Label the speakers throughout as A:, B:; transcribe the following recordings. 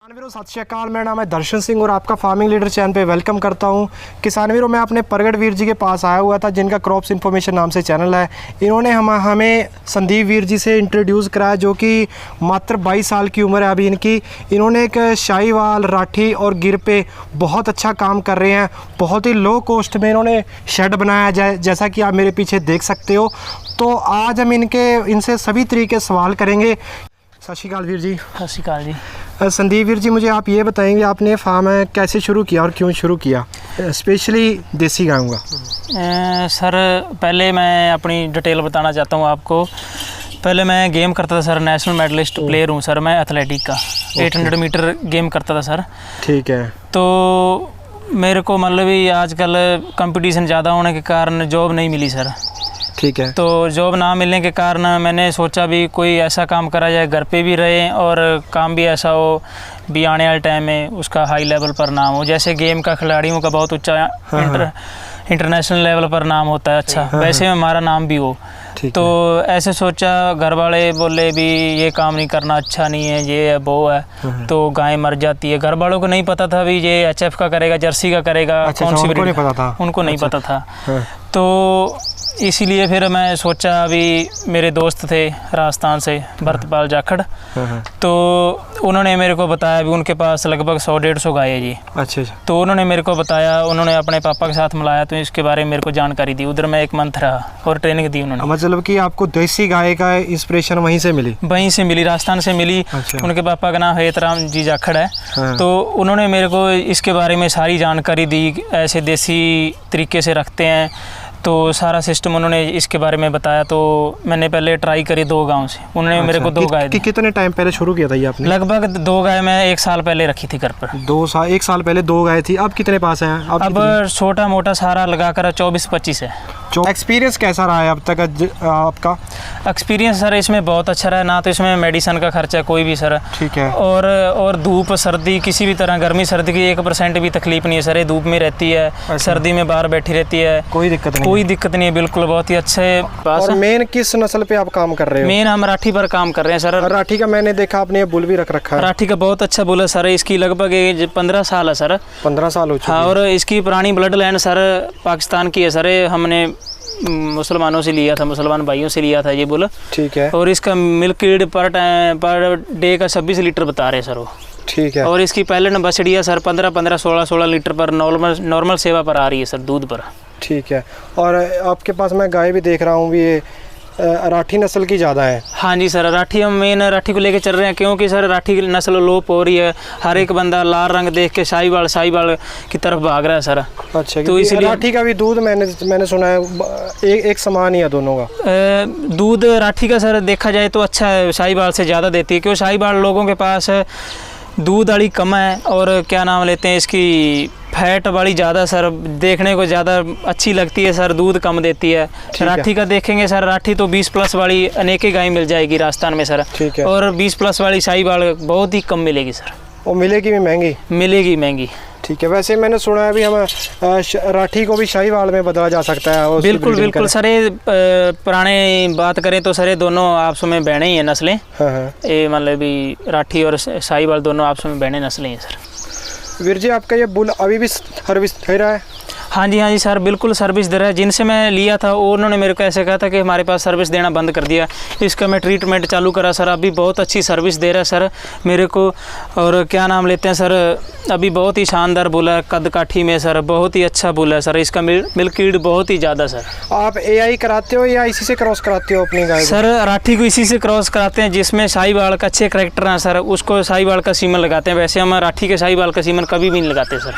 A: किसान सत श्री अकाल। मेरा नाम है दर्शन सिंह और आपका फार्मिंग लीडर चैनल पे वेलकम करता हूं। किसान वीरों, मैं अपने प्रगट वीर जी के पास आया हुआ था जिनका क्रॉप्स इन्फॉर्मेशन नाम से चैनल है। इन्होंने हमें संदीप वीर जी से इंट्रोड्यूस कराया जो कि मात्र 22 साल की उम्र है अभी इनकी। इन्होंने एक शाहीवाल, राठी और गिर पे बहुत अच्छा काम कर रहे हैं। बहुत ही लो कॉस्ट में इन्होंने शेड बनाया जाए, जैसा कि आप मेरे पीछे देख सकते हो। तो आज हम इनसे सभी तरीके सवाल करेंगे। सत श्री अकाल वीर जी।
B: सत श्री अकाल जी।
A: संदीप वीर जी, मुझे आप ये बताएंगे आपने फार्म कैसे शुरू किया और क्यों शुरू किया, स्पेशली देसी गायों का?
B: सर पहले मैं अपनी डिटेल बताना चाहता हूँ आपको। पहले मैं गेम करता था सर, नेशनल मेडलिस्ट प्लेयर हूँ सर मैं एथलेटिक का। 800 मीटर गेम करता था सर। ठीक है। तो मेरे को मतलब ही आजकल कंपटीशन ज़्यादा होने के कारण जॉब नहीं मिली सर। ठीक है। तो जॉब ना मिलने के कारण मैंने सोचा भी कोई ऐसा काम करा जाए, घर पे भी रहे और काम भी ऐसा हो भी आने वाले टाइम में उसका हाई लेवल पर नाम हो। जैसे गेम का खिलाड़ियों का बहुत ऊंचा इंटरनेशनल लेवल पर नाम होता है, अच्छा वैसे में हमारा नाम भी हो। तो ऐसे सोचा, घर वाले बोले भी ये काम नहीं करना, अच्छा नहीं है, ये है वो है, तो गाय मर जाती है। घर वालों को नहीं पता था भी ये HF का करेगा, जर्सी का करेगा, कौन सी ब्रीड, उनको नहीं पता था। तो इसीलिए फिर मैं सोचा, अभी मेरे दोस्त थे राजस्थान से, भरतपाल जाखड़, तो उन्होंने मेरे को बताया भी उनके पास लगभग 100-150 गाय है जी। अच्छा। तो उन्होंने मेरे को बताया, उन्होंने अपने पापा के साथ मिलाया, तो इसके बारे में मेरे को जानकारी दी। उधर मैं 1 मंथ रहा और ट्रेनिंग दी उन्होंने। मतलब कि आपको देसी गाय का इंस्पिरेशन वहीं से मिली? वहीं से मिली, राजस्थान से मिली। अच्छा। उनके पापा का नाम हेतराम जी जाखड़ है। तो उन्होंने मेरे को इसके बारे में सारी जानकारी दी, ऐसे देसी तरीके से रखते हैं, तो सारा सिस्टम उन्होंने इसके बारे में बताया। तो मैंने पहले ट्राई करी 2 गाँव से। उन्होंने मेरे को 2 गाय दी। कितने टाइम पहले शुरू किया था ये आपने? लगभग 2 गाय मैं 1 साल पहले रखी थी घर पर। 1 साल पहले 2 गाय थी। अब कितने पास हैं? अब छोटा मोटा सारा लगाकर 24-25 है। एक्सपीरियंस कैसा रहा है अब तक आपका? एक्सपीरियंस सर इसमें बहुत अच्छा रहा है। ना तो इसमें मेडिसिन का खर्चा कोई भी सर। ठीक है। और धूप सर्दी किसी भी तरह, गर्मी सर्दी की 1% भी तकलीफ नहीं है सर। ये धूप में रहती है, सर्दी में बाहर बैठी रहती है, कोई दिक्कत नहीं है बिल्कुल। बहुत ही अच्छे पास। और मेन किस नस्ल पे आप काम कर रहे हो? मेन हम राठी पर काम कर रहे हैं सर। राठी का मैंने देखा आपने ये बुल भी रख रखा है। राठी का बहुत अच्छा बुल है सर। इसकी लगभग एज 15 साल है सर। 15 साल हो चुके हैं। हाँ, और इसकी पुरानी ब्लड लाइन सर पाकिस्तान की है सर। हमने मुसलमानों से लिया था, मुसलमान भाइयों से लिया था ये बुल। ठीक है। और इसका मिल्क ईल्ड पर डे का 26 लीटर बता रहे सर वो। ठीक है। और इसकी पहले बछड़िया सर 15-15, 16-16 लीटर पर नॉर्मल सेवा पर आ रही है सर, दूध पर। ठीक है। और आपके पास मैं गाय भी देख रहा हूँ भी, ये राठी नस्ल की ज़्यादा है? हाँ जी सर, राठी हम मेन राठी को लेके चल रहे हैं, क्योंकि सर राठी की नस्ल लोप हो रही है। हर एक बंदा लाल रंग देख के शाहीवाल की तरफ भाग रहा है सर। अच्छा। तो इसलिए राठी का भी दूध मैंने सुना है एक समान ही है दोनों का। दूध राठी का सर देखा जाए तो अच्छा है, शाहीवाल से ज़्यादा देती है, क्योंकि शाहीवाल लोगों के पास दूध वाली कम है और क्या नाम लेते हैं इसकी, फैट वाली ज़्यादा सर, देखने को ज़्यादा अच्छी लगती है सर, दूध कम देती है। राठी का देखेंगे सर, राठी तो 20+ वाली अनेक गाय मिल जाएगी राजस्थान में सर। ठीक है। और 20+ वाली शाहीवाल बहुत ही कम मिलेगी सर। और मिलेगी भी महंगी? मिलेगी महंगी। ठीक है। वैसे मैंने सुना है भी हम राठी को भी शाहीवाल में बदला जा सकता है। बिल्कुल बिल्कुल सर। पुराने बात करें तो सर दोनों आपस में बहने ही हैं नस्लें। ये मतलब भी राठी और शाहीवाल दोनों आपस में बहने नस्लें हैं सर। वीर जी, आपका ये बुल अभी भी सर्विस दे रहा है? हाँ जी सर, बिल्कुल सर्विस दे रहा है। जिनसे मैं लिया था उन्होंने मेरे को ऐसे कहा था कि हमारे पास सर्विस देना बंद कर दिया। इसका मैं ट्रीटमेंट चालू करा सर, अभी बहुत अच्छी सर्विस दे रहा है सर मेरे को। और क्या नाम लेते हैं सर, अभी बहुत ही शानदार बुल है, कद काठी में सर, बहुत ही अच्छा बुल है सर। इसका मिल्क ईल्ड बहुत ही ज़्यादा सर। आप AI कराते हो या इसी से क्रॉस कराते हो अपनी गाय? सर राठी को इसी से क्रॉस कराते हैं, जिसमें शाहीवाल का अच्छे करैक्टर हैं सर, उसको शाहीवाल का सीमन लगाते हैं। वैसे हम राठी के शाहीवाल का सीमन कभी भी नहीं लगाते सर।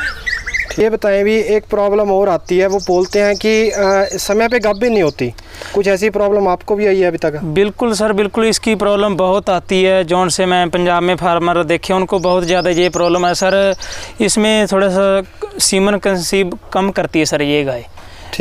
B: ये बताएं भी, एक प्रॉब्लम और आती है, वो बोलते हैं कि समय पे गाभिन नहीं होती। कुछ ऐसी प्रॉब्लम आपको भी आई है अभी तक? बिल्कुल सर, बिल्कुल इसकी प्रॉब्लम बहुत आती है। जौन से मैं पंजाब में फार्मर देखे उनको बहुत ज़्यादा ये प्रॉब्लम है सर। इसमें थोड़ा सा सीमन कंसीव कम करती है सर ये गाय।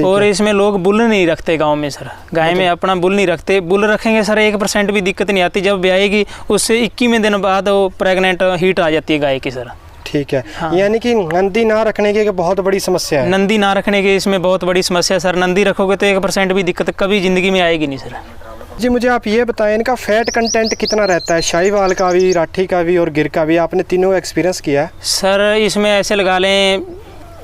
B: और इसमें लोग बुल नहीं रखते गांव में सर, गाय में अपना बुल नहीं रखते। बुल रखेंगे सर 1% भी दिक्कत नहीं आती। जब ब्याएगी उससे 21वें दिन बाद वो प्रेग्नेंट हीट आ जाती है गाय की सर। ठीक है। हाँ। यानी कि नंदी ना रखने की बहुत बड़ी समस्या है? नंदी ना रखने की इसमें बहुत बड़ी समस्या है सर। नंदी रखोगे तो 1% भी दिक्कत कभी ज़िंदगी में आएगी नहीं सर।
A: जी मुझे आप ये बताएं, इनका फैट कंटेंट कितना रहता है? शाहीवाल का भी, राठी का भी और गिर का भी, आपने तीनों एक्सपीरियंस किया है?
B: सर इसमें ऐसे लगा लें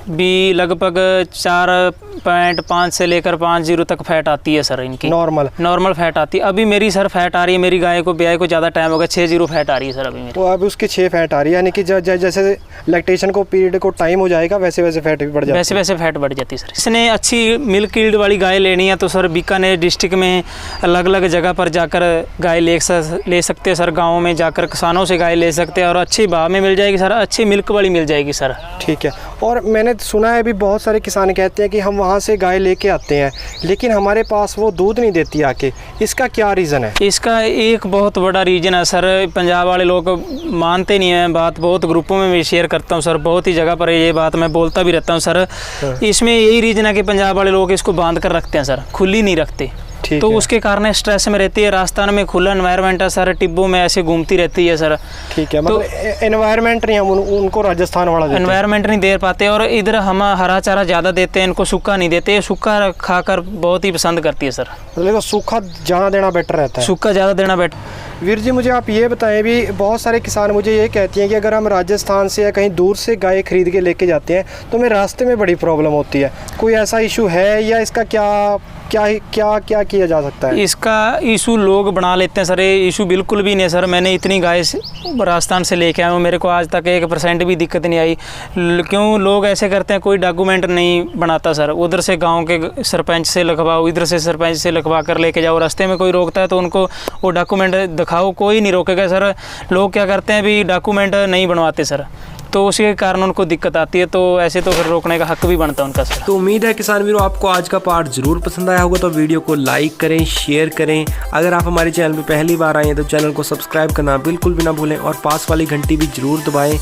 B: भी लगभग 4.5 से लेकर 5.0 तक फैट आती है सर इनकी। नॉर्मल फैट आती है। अभी मेरी सर फैट आ रही है, मेरी गाय को ब्याह को ज़्यादा टाइम हो गया, 6.0 फैट आ रही है सर अभी मेरी।
A: तो अब उसकी 6 फैट आ रही है, यानी कि जैसे लैक्टेशन को पीरियड को टाइम हो जाएगा वैसे वैसे फैट भी बढ़ जाती है?
B: वैसे फैट बढ़ जाती है सर। इसने अच्छी मिल्क यील्ड वाली गाय लेनी है तो सर बीकानेर डिस्ट्रिक्ट में अलग अलग जगह पर जाकर गाय ले सकते हैं सर। गाँव में जाकर किसानों से गाय ले सकते हैं और अच्छी भाव में मिल जाएगी सर, अच्छी मिल्क वाली मिल जाएगी सर।
A: ठीक है। और मैंने सुना है अभी बहुत सारे किसान कहते हैं कि हम वहाँ से गाय लेके आते हैं लेकिन हमारे पास वो दूध नहीं देती आके, इसका क्या रीज़न है?
B: इसका एक बहुत बड़ा रीज़न है सर, पंजाब वाले लोग मानते नहीं हैं बात। बहुत ग्रुपों में भी शेयर करता हूँ सर, बहुत ही जगह पर ये बात मैं बोलता भी रहता हूँ सर। इसमें यही रीज़न है कि पंजाब वाले लोग इसको बांध कर रखते हैं सर, खुली नहीं रखते। तो उसके कारण स्ट्रेस में रहती है। राजस्थान में खुला एनवायरनमेंट है सर, टिब्बों में ऐसे घूमती रहती है सर।
A: ठीक है। मतलब एनवायरनमेंट नहीं हम उनको राजस्थान वाला देते,
B: एनवायरनमेंट नहीं दे पाते। और इधर हम हरा चारा ज़्यादा देते हैं, इनको सूखा नहीं देते। सूखा खाकर बहुत ही पसंद करती है सर।
A: मतलब सूखा ज़्यादा देना बेटर रहता है?
B: सूखा ज़्यादा देना बेटर।
A: वीर जी मुझे आप ये बताएं, भी बहुत सारे किसान मुझे ये कहती हैं कि अगर हम राजस्थान से या कहीं दूर से गाय खरीद के लेके जाते हैं तो हमें रास्ते में बड़ी प्रॉब्लम होती है। कोई ऐसा इशू है या इसका क्या किया जा सकता है?
B: इसका इशू लोग बना लेते हैं सर, ये इशू बिल्कुल भी नहीं है सर। मैंने इतनी गाय राजस्थान से लेके आया हूँ, मेरे को आज तक 1% भी दिक्कत नहीं आई। क्यों लोग ऐसे करते हैं, कोई डॉक्यूमेंट नहीं बनाता सर। उधर से गांव के सरपंच से लिखवाओ, इधर से सरपंच से लिखवा कर लेके जाओ। रास्ते में कोई रोकता है तो उनको वो डॉक्यूमेंट दिखाओ, कोई नहीं रोकेगा सर। लोग क्या करते हैं भी डॉक्यूमेंट नहीं बनवाते सर, तो उसके कारण उनको दिक्कत आती है। तो ऐसे तो फिर रोकने का हक भी बनता है उनका सर।
C: तो उम्मीद है किसान वीरों आपको आज का पार्ट जरूर पसंद आया होगा, तो वीडियो को लाइक करें, शेयर करें। अगर आप हमारे चैनल पर पहली बार आए हैं तो चैनल को सब्सक्राइब करना बिल्कुल भी ना भूलें और पास वाली घंटी भी जरूर दबाएं